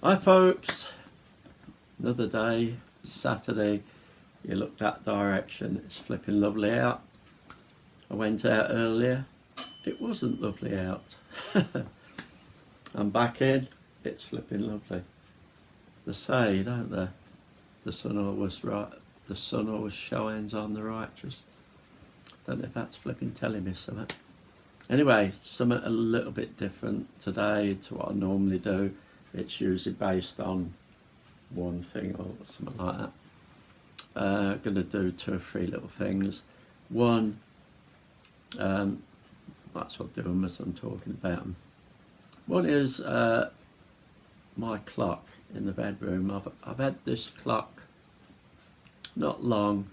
Hi folks, another day, Saturday. You look that direction, it's flipping lovely out. I went out earlier, it wasn't lovely out. I'm back in, it's flipping lovely. They say, don't they, the sun always shines on the righteous. Don't know if that's flipping telling me something. Anyway, something a little bit different today to what I normally do. It's usually based on one thing or something like that. Going to do 2 or 3 little things. One, might as well do them as I'm talking about them. One is my clock in the bedroom. I've had this clock not long.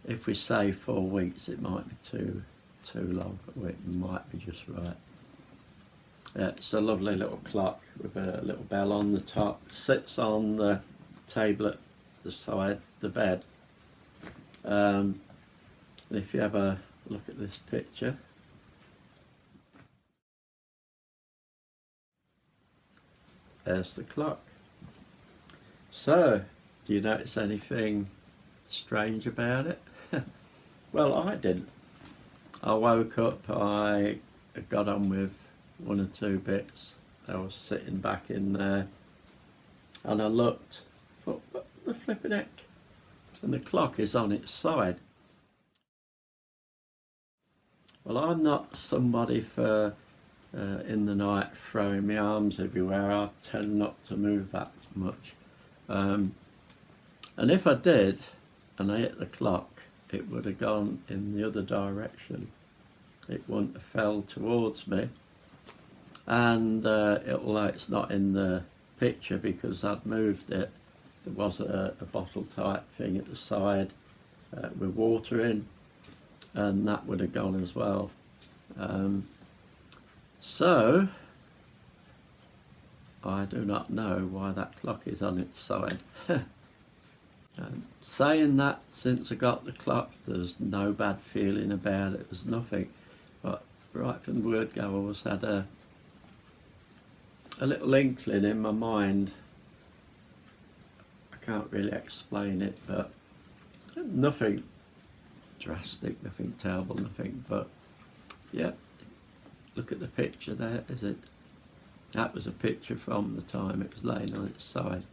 If we say 4 weeks, it might be too long, or it might be just right. It's a lovely little clock with a little bell on the top. Sits on the table at the side of the bed. If you have a look at this picture, there's the clock. So, do you notice anything strange about it? Well, I didn't. I woke up, I got on with 1 or 2 bits. I was sitting back in there and I looked, thought, what the flipping heck? And the clock is on its side. Well, I'm not somebody for in the night throwing my arms everywhere. I tend not to move that much. And if I did and I hit the clock, it would have gone in the other direction. It wouldn't have fell towards me. And although it's not in the picture because I'd moved it, there was a bottle type thing at the side with water in, and that would have gone as well. So I do not know why that clock is on its side. Saying that, since I got the clock, there's no bad feeling about it, there's nothing. But right from the word go, I always had a little inkling in my mind. I can't really explain it, but nothing drastic, nothing terrible, nothing. But yeah, look at the picture there, is it? That was a picture from the time it was laying on its side.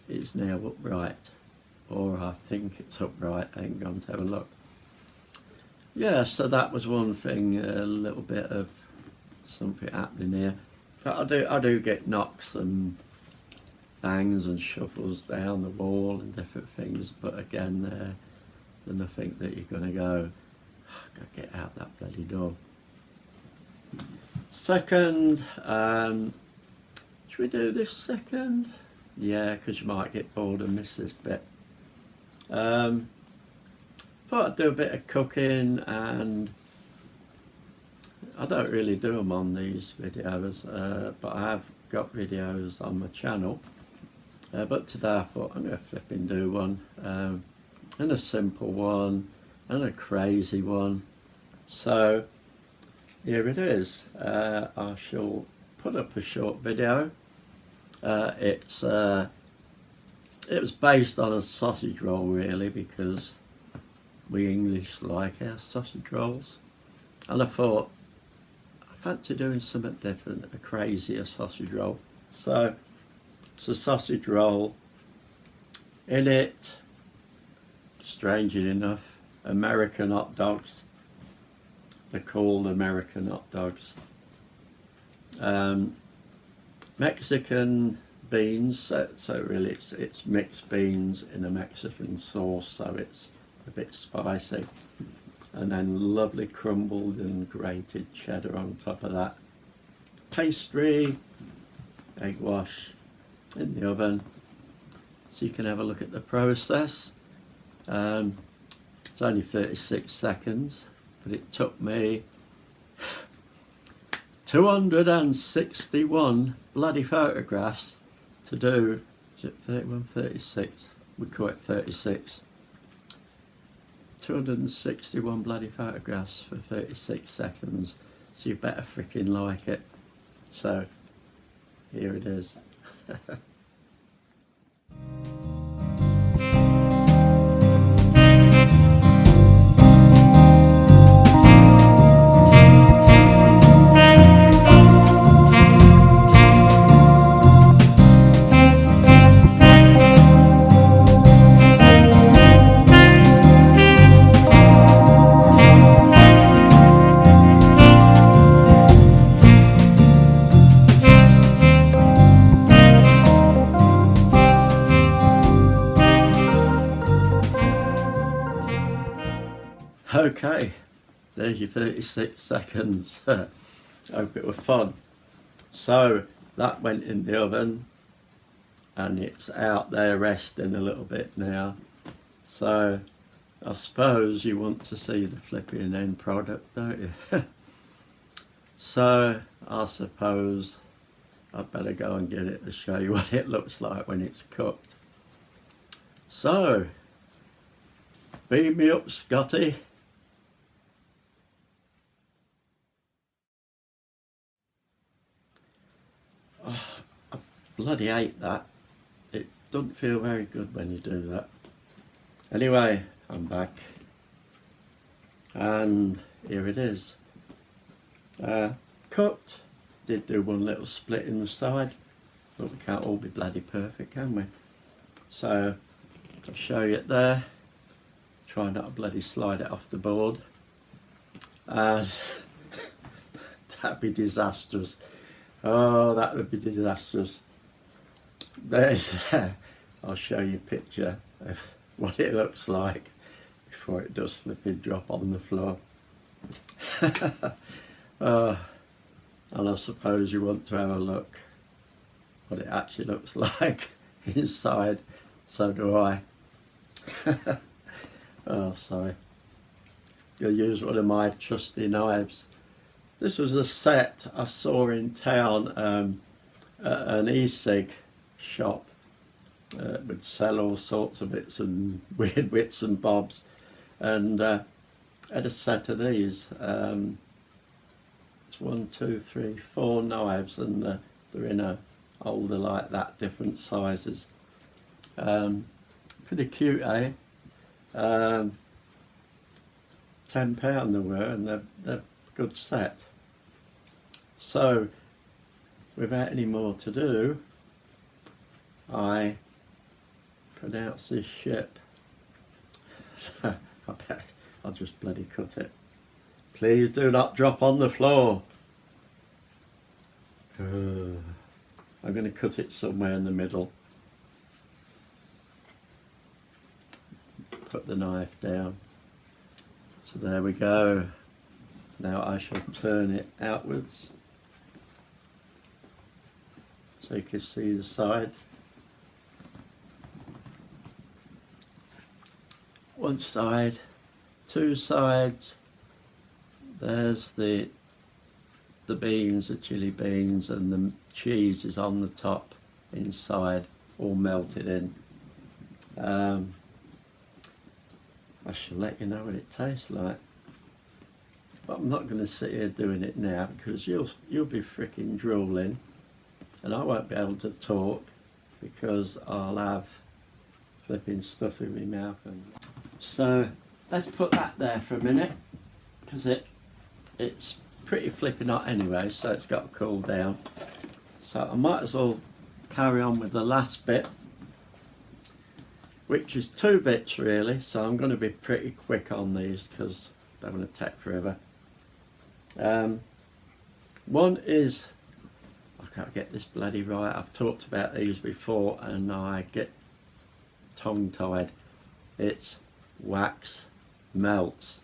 It's now upright, or I think it's upright. I ain't gone to have a look. Yeah, so that was one thing, a little bit of something happening here. But I do get knocks and bangs and shuffles down the wall and different things, but again, they're nothing that you're going to go, oh, I've got to get out that bloody door. Second, should we do this second? Yeah, because you might get bored and miss this bit. Thought I'd do a bit of cooking, and I don't really do them on these videos, but I have got videos on my channel. But today I thought I'm going to flipping do one, and a simple one, and a crazy one. So here it is. I shall put up a short video. It was based on a sausage roll, really, because we English like our sausage rolls, and I thought I fancy doing something different, a crazier sausage roll. So it's a sausage roll. In it, strangely enough, American hot dogs. They're called American hot dogs. Mexican beans, so really it's mixed beans in a Mexican sauce, so it's a bit spicy, and then lovely crumbled and grated cheddar on top of that. Pastry, egg wash in the oven, so you can have a look at the process. It's only 36 seconds, but it took me 261 bloody photographs to do. Is it 31, 36? We call it 36. 261 bloody photographs for 36 seconds, so you better freaking like it. So here it is. Okay, there's your 36 seconds. Hope it was fun. So that went in the oven and it's out there resting a little bit now. So I suppose you want to see the flipping end product, don't you? So I suppose I'd better go and get it to show you what it looks like when it's cooked. So, beam me up, Scotty. Oh, I bloody hate that. It doesn't feel very good when you do that. Anyway, I'm back. And here it is. Cooked. Did do one little split in the side, but we can't all be bloody perfect, can we? So, I'll show you it there. Try not to bloody slide it off the board. And that'd be disastrous. Oh, that would be disastrous. There's I'll show you a picture of what it looks like before it does flipping drop on the floor. And I suppose you want to have a look what it actually looks like inside. So do I. Oh, sorry. You'll use one of my trusty knives. This was a set I saw in town at an e-cig shop. Would sell all sorts of bits and weird bits and bobs, and had a set of these. It's 1, 2, 3, 4 knives, and they're in a holder like that, different sizes. Pretty cute, eh? £10 they were, and they're good set. So, without any more to do, I pronounce this ship. So, I bet I'll just bloody cut it. Please do not drop on the floor. I'm going to cut it somewhere in the middle. Put the knife down. So there we go. Now I shall turn it outwards so you can see the side. One side, two sides. There's the beans, the chili beans, and the cheese is on the top inside, all melted in. I shall let you know what it tastes like. But I'm not going to sit here doing it now because you'll be freaking drooling, and I won't be able to talk because I'll have flipping stuff in my mouth. So let's put that there for a minute because it's pretty flipping hot anyway, so it's got to cool down. So I might as well carry on with the last bit, which is 2 bits really, so I'm going to be pretty quick on these because they're going to take forever. One is, I can't get this bloody right, I've talked about these before and I get tongue-tied. It's wax melts.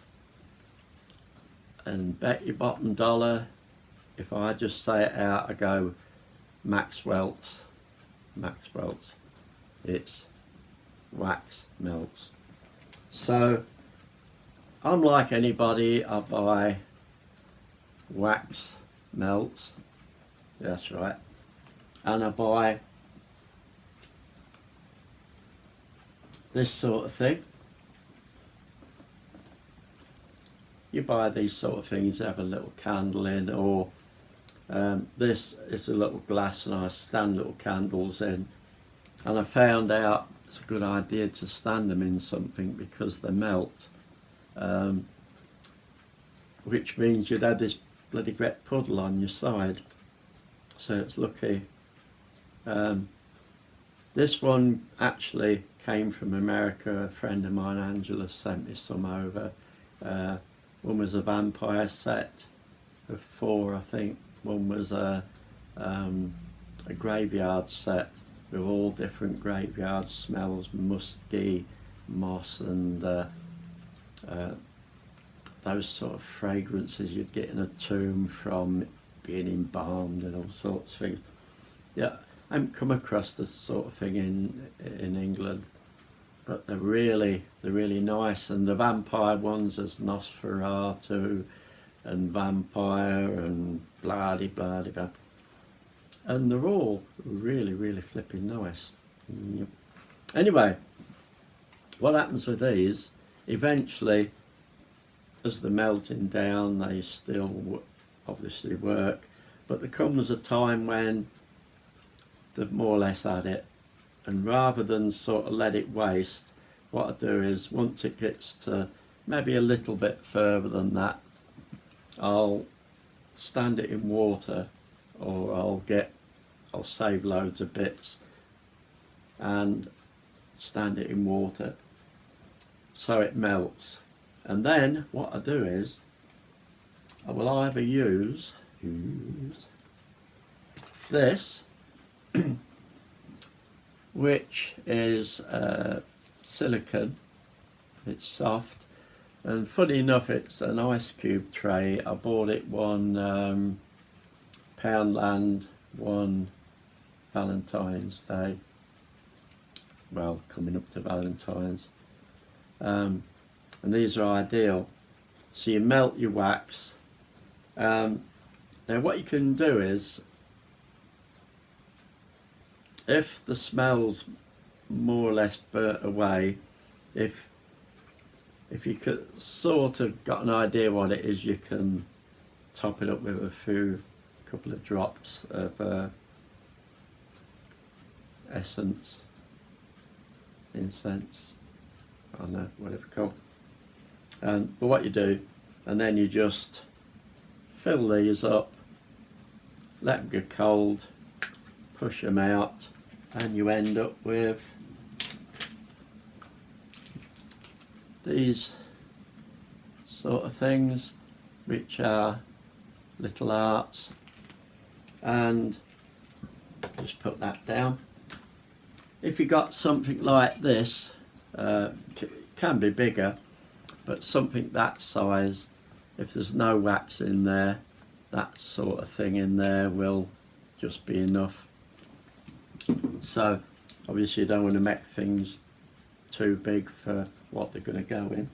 And bet your bottom dollar, if I just say it out, I go Maxwell's. Maxwell's. It's wax melts. So I'm like anybody, I buy wax melts, that's right, and I buy this sort of thing. You buy these sort of things, have a little candle in, or This is a little glass and I stand little candles in, and I found out it's a good idea to stand them in something because they melt, which means you'd have this bloody great puddle on your side, so it's lucky. This one actually came from America. A friend of mine, Angela, sent me some over. One was a vampire set of 4, I think. One was a graveyard set with all different graveyard smells, musky, moss, and those sort of fragrances you'd get in a tomb from being embalmed and all sorts of things. Yeah, I haven't come across this sort of thing in England, but they're really nice. And the vampire ones, there's Nosferatu and Vampire and blah de blah de blah, and they're all really flipping nice. Yep. Anyway, what happens with these, eventually as they're melting down, they still obviously work, but there comes a time when they've more or less had it, and rather than sort of let it waste, what I do is once it gets to maybe a little bit further than that, I'll stand it in water, or I'll save loads of bits and stand it in water so it melts. And then what I do is I will either use this which is silicone. It's soft, and funny enough it's an ice cube tray. I bought it one Poundland, one Valentine's Day, well, coming up to Valentine's, and these are ideal. So you melt your wax. Now what you can do is, if the smell's more or less burnt away, if you could sort of got an idea what it is, you can top it up with a couple of drops of essence, incense, I don't know, whatever it's called. But what you do, and then you just fill these up, let them get cold, push them out, and you end up with these sort of things, which are little arts. And just put that down. If you got something like this, can be bigger, but something that size, if there's no wax in there, that sort of thing in there will just be enough. So obviously you don't want to make things too big for what they're going to go in.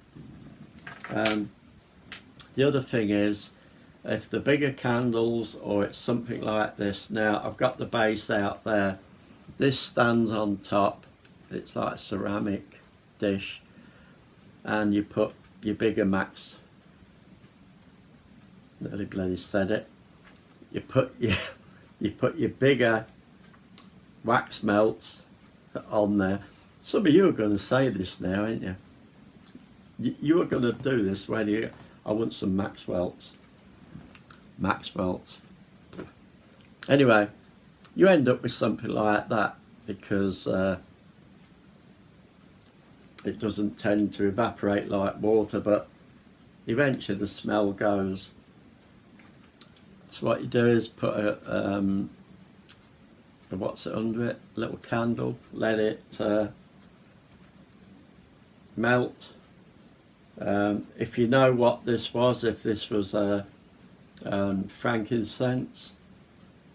The other thing is, if the bigger candles, or it's something like this, now I've got the base out there, this stands on top, it's like a ceramic dish, and you put your bigger max, nearly bloody said it, you put your bigger wax melts on there. Some of you are going to say this now, ain't you? You are going to do this when I want some Maxwell's. Anyway, you end up with something like that because it doesn't tend to evaporate like water, but eventually the smell goes. So what you do is put what's it under it? A little candle, let it melt. If you know what this was, if this was frankincense,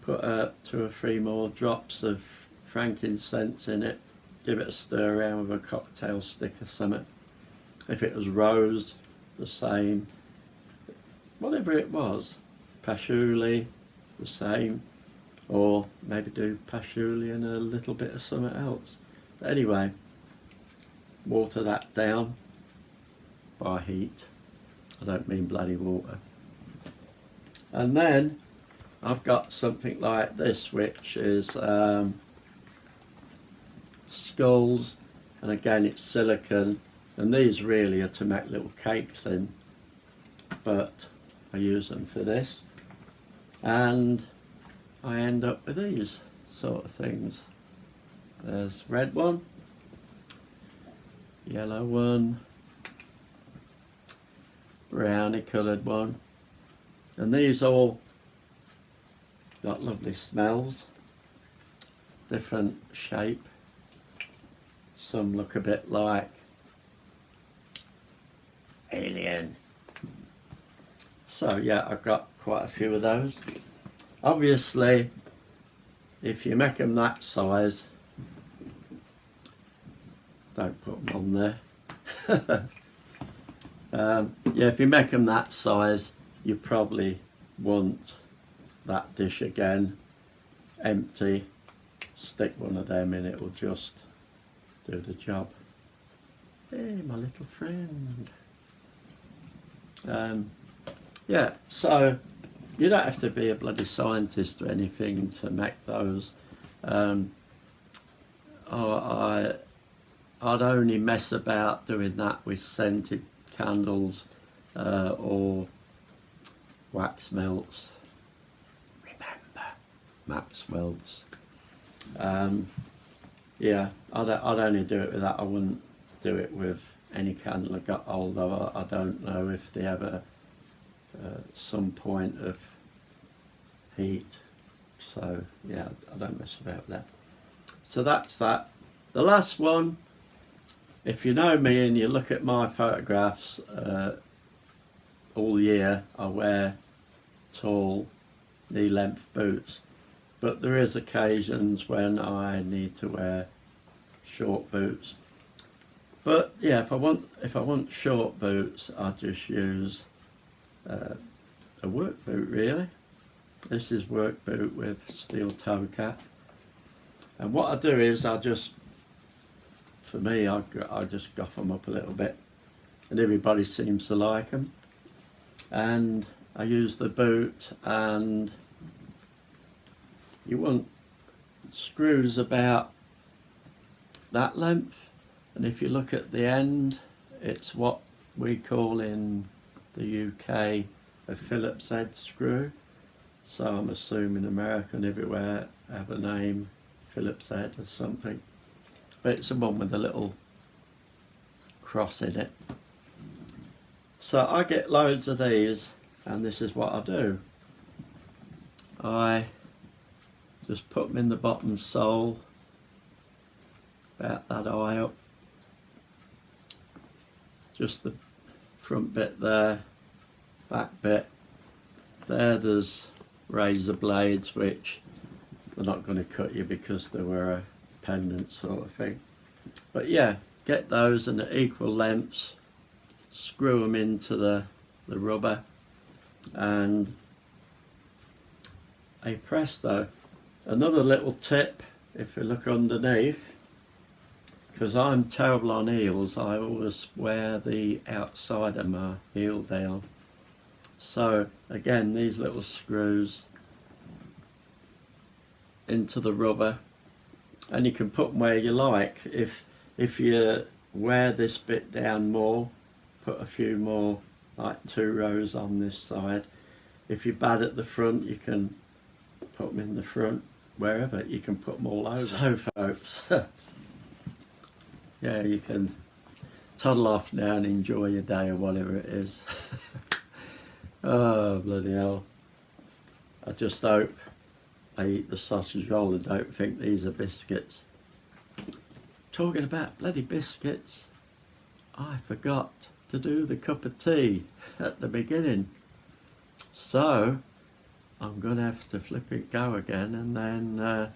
put 2 or 3 more drops of frankincense in it, give it a stir around with a cocktail stick or something. If it was rose, the same. Whatever it was, patchouli, the same, or maybe do patchouli and a little bit of something else. But anyway, water that down by heat. I don't mean bloody water. And then I've got something like this, which is skulls, and again it's silicone, and these really are to make little cakes in, but I use them for this, and I end up with these sort of things. There's red one, yellow one, browny coloured one, and these all got lovely smells, different shape. Some look a bit like alien. So yeah, I've got quite a few of those. Obviously, if you make them that size, don't put them on there. Yeah, if you make them that size, you probably want that dish again, empty. Stick one of them in, it will just do the job. Hey, my little friend. Yeah, so you don't have to be a bloody scientist or anything to make those. I'd only mess about doing that with scented candles or wax melts. Remember, Maxwell's. Yeah, I'd only do it with that. I wouldn't do it with any candle I got hold of. I don't know if they have some point of heat. So yeah, I don't mess about with that. So that's that. The last one, if you know me and you look at my photographs all year, I wear tall knee-length boots. But there is occasions when I need to wear short boots. But yeah, if I want short boots, I just use a work boot really. This is work boot with steel toe cap. And what I do is I just guff them up a little bit, and everybody seems to like them. And I use the boot, and you want screws about that length, and if you look at the end, it's what we call in the UK a Phillips head screw. So I'm assuming American everywhere have a name, Phillips head or something, but it's the one with a little cross in it. So I get loads of these, and this is what I do. I just put them in the bottom sole, about that high up, just the front bit there, back bit there. There's razor blades which they're not going to cut you because they were a pendant sort of thing. But yeah, get those in equal lengths, screw them into the rubber, and a presto. Another little tip, if you look underneath, because I'm terrible on heels, I always wear the outside of my heel down. So again, these little screws into the rubber, and you can put them where you like. If you wear this bit down more, put a few more, like 2 rows on this side. If you're bad at the front, you can put them in the front, wherever. You can put them all over. So folks, yeah, you can toddle off now and enjoy your day or whatever it is. Oh bloody hell, I just hope I eat the sausage roll and don't think these are biscuits. Talking about bloody biscuits, I forgot to do the cup of tea at the beginning, so I'm gonna have to flip it go again, and then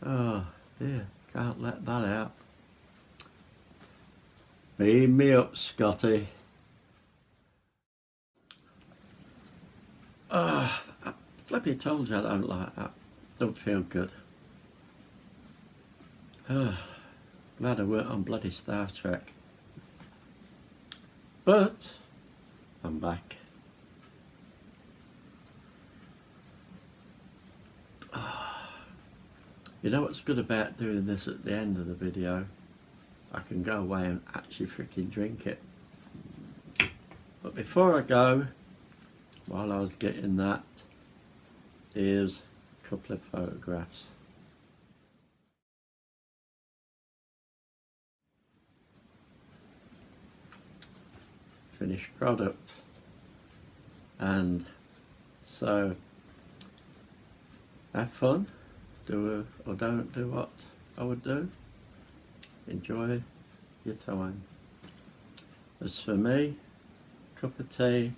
oh dear, can't let that out. Beam me up, Scotty. I flippy told you I don't like that. Don't feel good. Glad I weren't on bloody Star Trek. But I'm back. You know what's good about doing this at the end of the video? I can go away and actually freaking drink it. But before I go, while I was getting that, here's a couple of photographs. Finished product. And so have fun, do or don't do what I would do, enjoy your time. As for me, cup of tea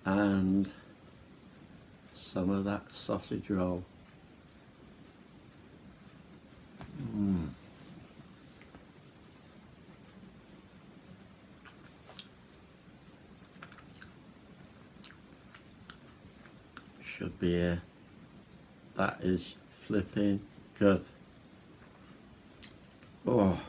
and some of that sausage roll. Should be here. That is flipping good. Oh.